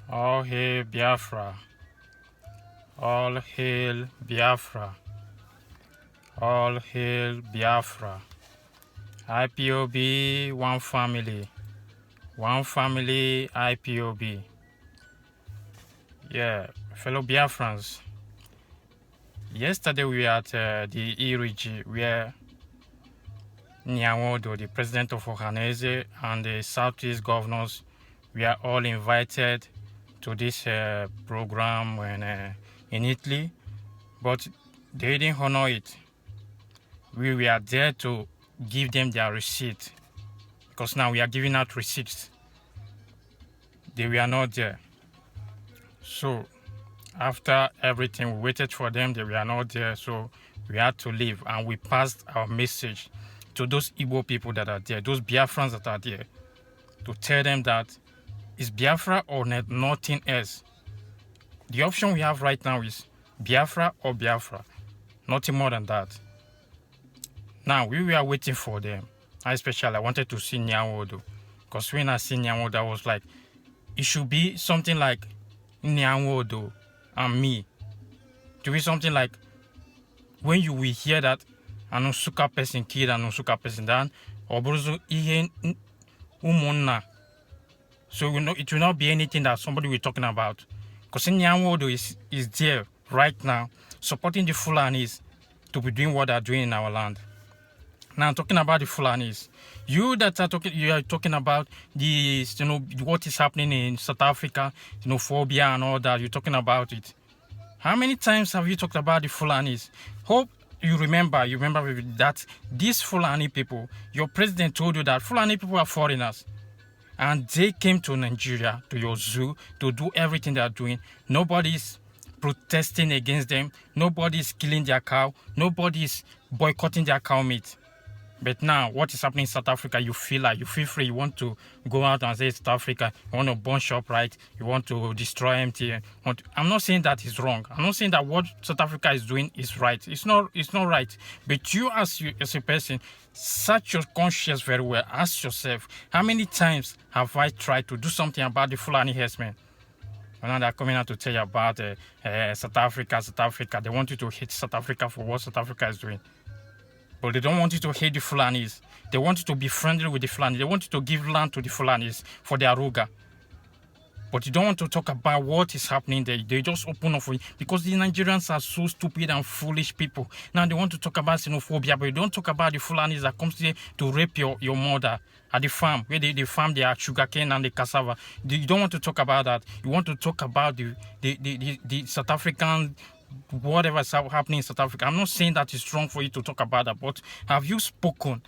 All hail Biafra. All hail Biafra. All hail Biafra. IPOB, one family. One family, IPOB. Yeah, fellow Biafrans. Yesterday we were at the Iriji where Nyawodo, the president of Ohanese, and the Southeast governors, we are all invited to this program in Italy, but they didn't honor it. We were there to give them their receipt, because now we are giving out receipts. They were not there. So after everything, we waited for them, they were not there, so we had to leave, and we passed our message to those Igbo people that are there, those Biafrans that are there, to tell them that it's Biafra or nothing else. The option we have right now is Biafra or Biafra, nothing more than that. Now, we were waiting for them. I wanted to see Nyawodo, because when I see Nyawodo, I was like, it should be something like Nyawodo and me. To be something like, when you will hear that an Osuka person killed an Osuka person, then Obruzo Ihe Umonna. So it will not be anything that somebody will be talking about. Because Nyawodo is there right now, supporting the Fulanis to be doing what they're doing in our land. Now, talking about the Fulanis, you are talking about the, what is happening in South Africa, phobia and all that. You're talking about it. How many times have you talked about the Fulanis? Hope you remember that these Fulani people, your president told you that Fulani people are foreigners. And they came to Nigeria, to your zoo, to do everything they are doing. Nobody's protesting against them. Nobody's killing their cow. Nobody's boycotting their cow meat. But now, what is happening in South Africa, you feel free. You want to go out and say South Africa, you want to burn ShopRite, you want to destroy MTN. I'm not saying that is wrong. I'm not saying that what South Africa is doing is right. It's not right. But you as a person, search your conscience very well. Ask yourself, how many times have I tried to do something about the Fulani herdsmen? And now they're coming out to tell you about South Africa. They want you to hate South Africa for what South Africa is doing. But they don't want you to hate the Fulanis. They want you to be friendly with the Fulanis. They want you to give land to the Fulanis for their Ruga. But you don't want to talk about what is happening there. They just open up for you. Because the Nigerians are so stupid and foolish people. Now they want to talk about xenophobia, but you don't talk about the Fulanis that comes there to rape your mother at the farm, where they farm their sugarcane and the cassava. You don't want to talk about that. You want to talk about the South African, whatever is happening in South Africa. I'm not saying that it's wrong for you to talk about that, but have you spoken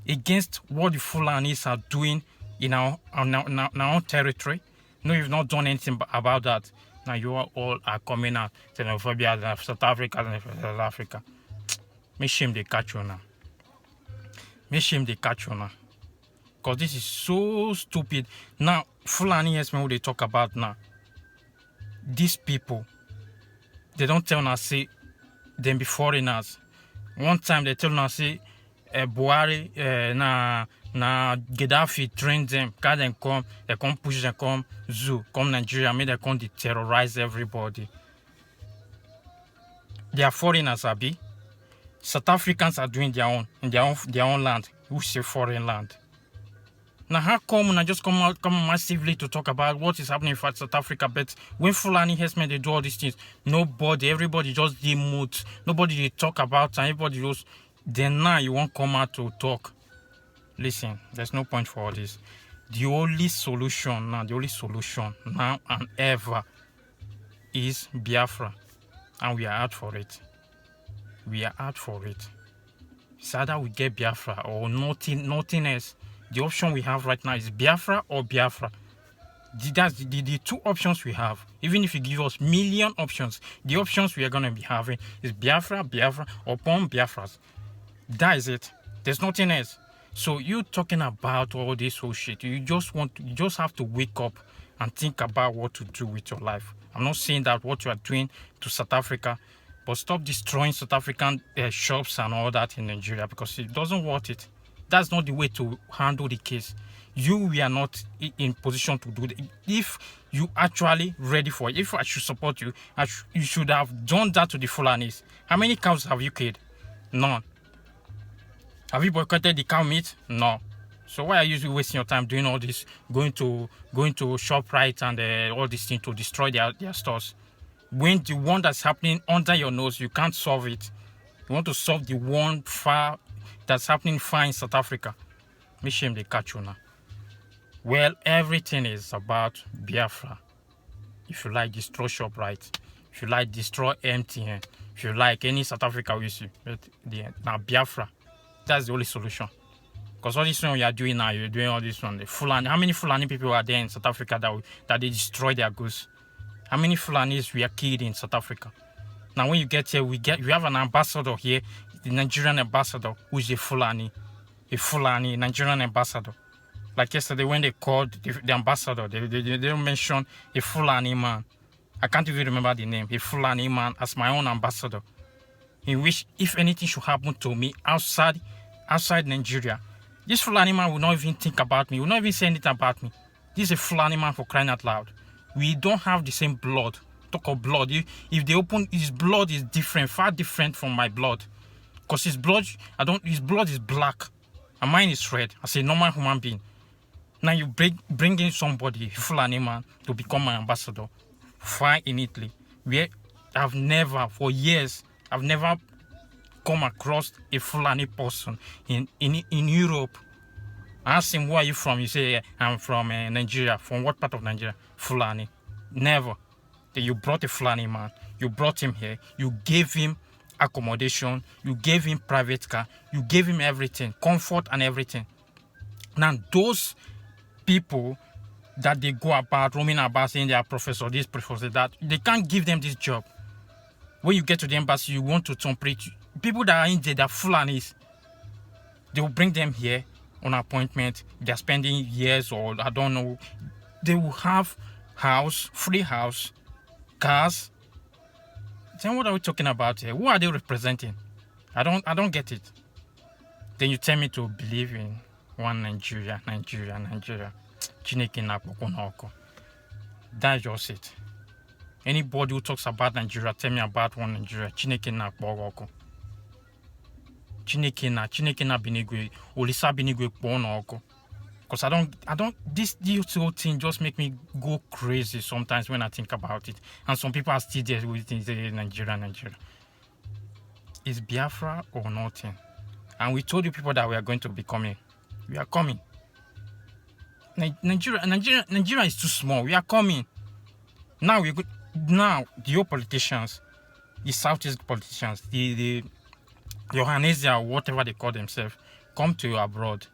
against what the Fulanis are doing in our own territory? No, you've not done anything about that. Now you all are coming out, xenophobia, South Africa and South Africa. May shame they catch you now. May shame they catch you now. Because this is so stupid. Now, Fulani herdsmen, what they talk about now, these people, they don't tell us, say, them be foreigners. One time they tell us, say, Buhari, na Gaddafi trained them, can them come, they come push them, come zoo, come Nigeria, make them come terrorize everybody. They are foreigners, Abi. South Africans are doing their own, in their own land. Who say foreign land? Now, how come I just come massively to talk about what is happening in South Africa? But when Fulani herdsmen, they do all these things, everybody just demotes. Nobody they talk about, and everybody just, then now you won't come out to talk. Listen, there's no point for all this. The only solution now and ever is Biafra. And we are out for it. It's either we get Biafra or nothing else. The option we have right now is Biafra or Biafra. That's the two options we have. Even if you give us million options, the options we are going to be having is Biafra, or Pom Biafras. That is it. There's nothing else. So you talking about all this whole shit, you just have to wake up and think about what to do with your life. I'm not saying that what you are doing to South Africa, but stop destroying South African shops and all that in Nigeria, because it doesn't worth it. That's not the way to handle the case. we are not in position to do that. If you actually ready for it, if I should support you, you should have done that to the Fulanis. How many cows have you killed? None. Have you boycotted the cow meat? No. So why are you wasting your time doing all this, going to ShopRite and all these things to destroy their stores? When the one that's happening under your nose, you can't solve it. You want to solve the one that's happening far in South Africa. Me shame they catch you now. Well, everything is about Biafra. If you like, destroy ShopRite. If you like, destroy MTN. If you like, any South Africa will see. But now Biafra, that's the only solution. Because all this one you are doing now, you're doing all this one. The Fulani, how many Fulani people are there in South Africa that they destroy their goods? How many Fulanis we are killed in South Africa? Now when you get here, we have an ambassador here, the Nigerian ambassador, who is a Fulani Nigerian ambassador. Like yesterday when they called the ambassador, they don't mention a Fulani man. I can't even remember the name. A Fulani man as my own ambassador. In which, if anything should happen to me outside Nigeria, this Fulani man will not even think about me, will not even say anything about me. This is a Fulani man, for crying out loud. We don't have the same blood. Talk of blood. If they open, his blood is different, far different from my blood. Because his blood is black and mine is red as a normal human being. Now you bring in somebody, Fulani man, to become my ambassador. Fine in Italy. For years, I've never come across a Fulani person in Europe. I asked him, where are you from? You say, yeah, I'm from Nigeria. From what part of Nigeria? Fulani. Never. You brought a Fulani man. You brought him here. You gave him accommodation. You gave him private car. You gave him everything. Comfort and everything. Now, those people that they go about, roaming about, saying they are professor, this, professor, that, they can't give them this job. When you get to the embassy, you want to temperate. People that are in there, that Fulanis, they will bring them here on appointment. They're spending years, or I don't know. They will have free house, cars. Then what are we talking about here? Who are they representing? I don't get it. Then you tell me to believe in one Nigeria. Chineke na Pokonoko. That's just it. Anybody who talks about Nigeria, tell me about one Nigeria. Chineke na Pokonoko. Chineke na binigwe. Olisa binigwe Pokonoko. Because this whole thing just make me go crazy sometimes when I think about it. And some people are still there with Nigeria. Is Biafra or nothing? And we told you people that we are going to be coming. We are coming. Nigeria is too small. We are coming. Now the old politicians, the Southeast politicians, the Johannesia, whatever they call themselves, come to abroad.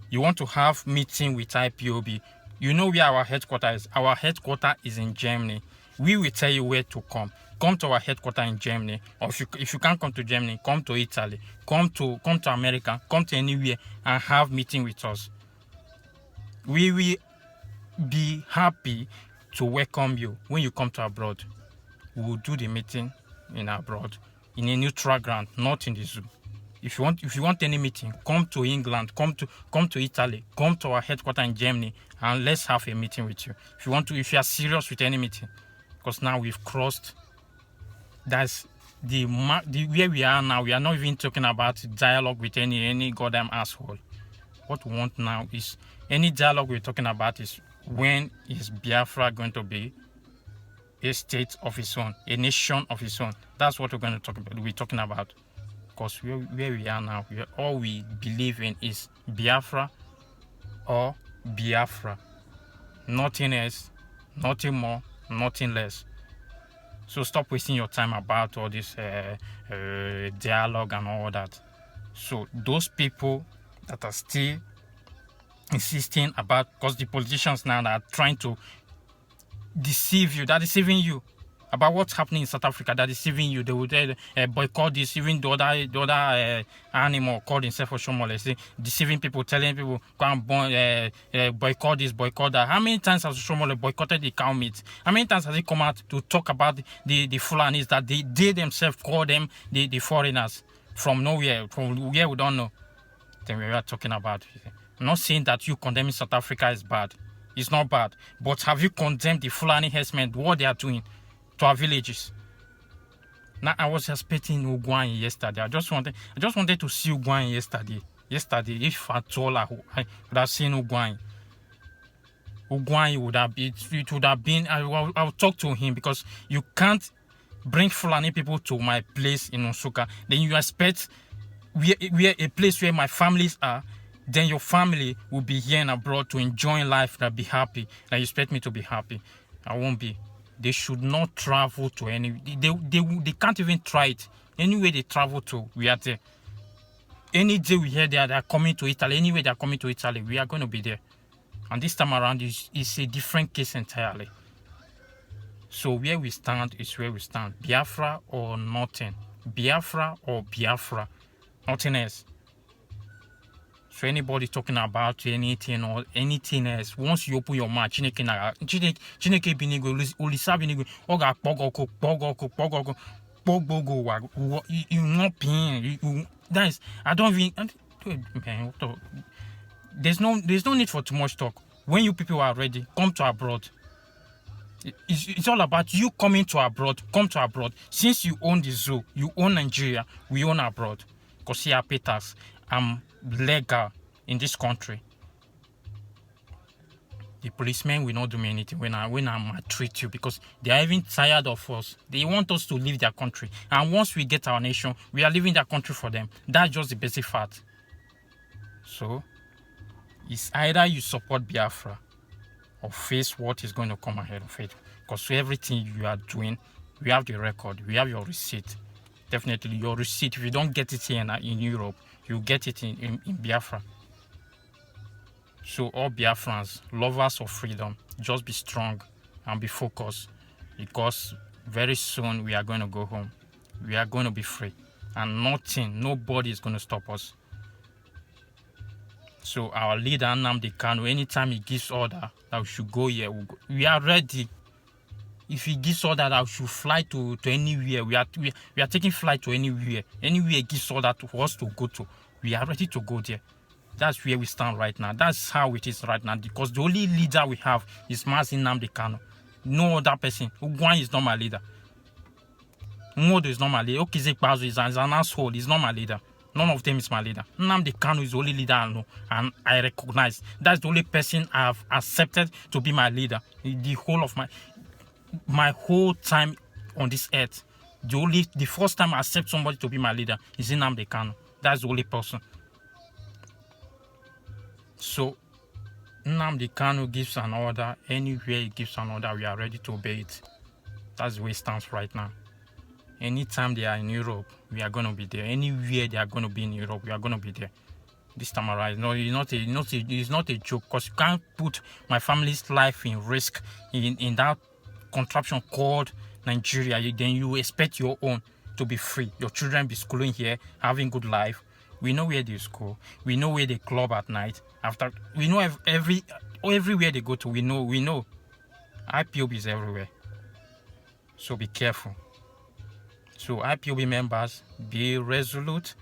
You want to have meeting with IPOB. You know where our headquarters is. Our headquarters is in Germany. We will tell you where to come. Come to our headquarters in Germany. Or if you can't come to Germany, come to Italy. Come to America. Come to anywhere and have meeting with us. We will be happy to welcome you when you come to abroad. We will do the meeting in abroad, in a neutral ground, not in the zoo. If you want any meeting, come to England, come to Italy, come to our headquarters in Germany, and let's have a meeting with you. If you are serious with any meeting, because now we've crossed. That's the where we are now. We are not even talking about dialogue with any goddamn asshole. What we want now is any dialogue we're talking about is when is Biafra going to be a state of its own, a nation of its own. That's what we're going to talk about. We're talking about. Because where we are now, all we believe in is Biafra or Biafra. Nothing else, nothing more, nothing less. So stop wasting your time about all this dialogue and all that. So those people that are still insisting about, because the politicians now that are trying to deceive you, they're deceiving you about what's happening in South Africa. They're deceiving you. They will boycott this. Even the other animal called himself Oshomole, deceiving people, telling people go and boycott this, boycott that. How many times has Oshomole boycotted the cow meat? How many times has he come out to talk about the Fulanis that they themselves call them the foreigners from nowhere, from where we don't know? Then we are talking about I'm not saying that you condemning South Africa is bad. It's not bad. But have you condemned the Fulani herdsmen, what they are doing to our villages? Now, I was expecting Ugwuanyi yesterday. I just wanted to see Ugwuanyi yesterday. If at all I would have seen Ugwuanyi. Ugwuanyi would have been, it would have been, I will talk to him, because you can't bring Fulani people to my place in Nsukka. Then you expect where a place where my families are, then your family will be here and abroad to enjoy life and be happy. And you expect me to be happy. I won't be. They should not travel to any. They can't even try it. Anywhere they travel to, we are there. Any day we hear they are coming to Italy, anyway they are coming to Italy, we are going to be there. And this time around is a different case entirely. So where we stand is where we stand. Biafra or nothing. Biafra or Biafra. Nothing else. So anybody talking about anything or anything else, once you open your mouth, Chineke binigo, Ulisa binigo, Oga Pogo, you not paying. That is, I don't even. Man, there's no need for too much talk. When you people are ready, come to abroad. It's all about you coming to abroad. Come to abroad. Since you own the zoo, you own Nigeria, we own abroad. Because here I pay tax. I'm legal in this country. The policemen will not do me anything when I maltreat you, because they are even tired of us. They want us to leave their country. And once we get our nation, we are leaving their country for them. That's just the basic fact. So, it's either you support Biafra or face what is going to come ahead of it. Because everything you are doing, we have the record, we have your receipt. Definitely your receipt. If you don't get it here in Europe, you get it in Biafra. So all Biafrans, lovers of freedom, just be strong and be focused, because very soon we are going to go home. We are going to be free, and nobody is going to stop us. So our leader, Nnamdi Kanu, anytime he gives order that we should go here, we are ready. If he gives order that we should fly to anywhere, we are taking flight to anywhere. Anywhere he gives order to us to go to, we are ready to go there. That's where we stand right now. That's how it is right now, because the only leader we have is Mazi Nnamdi Kanu. No other person. Ugwuanyi is not my leader. Nwodo is not my leader. Okize Kpazu is an asshole. He's not my leader. None of them is my leader. Nnamdi Kanu is the only leader I know and I recognize. That's the only person I have accepted to be my leader. The whole of my whole time on this earth. The first time I accept somebody to be my leader is Nnamdi Kanu. That's the only person. So, Nnamdi Kanu gives an order. Anywhere he gives an order, we are ready to obey it. That's the way it stands right now. Anytime they are in Europe, we are going to be there. Anywhere they are going to be in Europe, we are going to be there. This time around, no, it's not a joke, because you can't put my family's life in risk in that contraption called Nigeria. Then you expect your own to be free. Your children be schooling here, having good life. We know where they school. We know where they club at night. We know everywhere they go to. We know. IPOB is everywhere. So be careful. So IPOB members, be resolute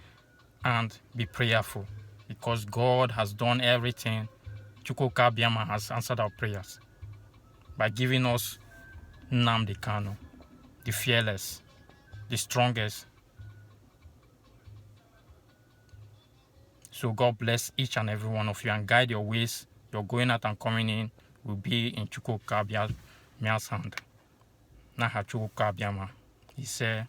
and be prayerful, because God has done everything. Chukwuka Biama has answered our prayers by giving us Nnamdi Kanu, the fearless, the strongest. So God bless each and every one of you and guide your ways. Your going out and coming in will be in Chukwuka Biama's hand. Naha Chukwuka Biama. He said.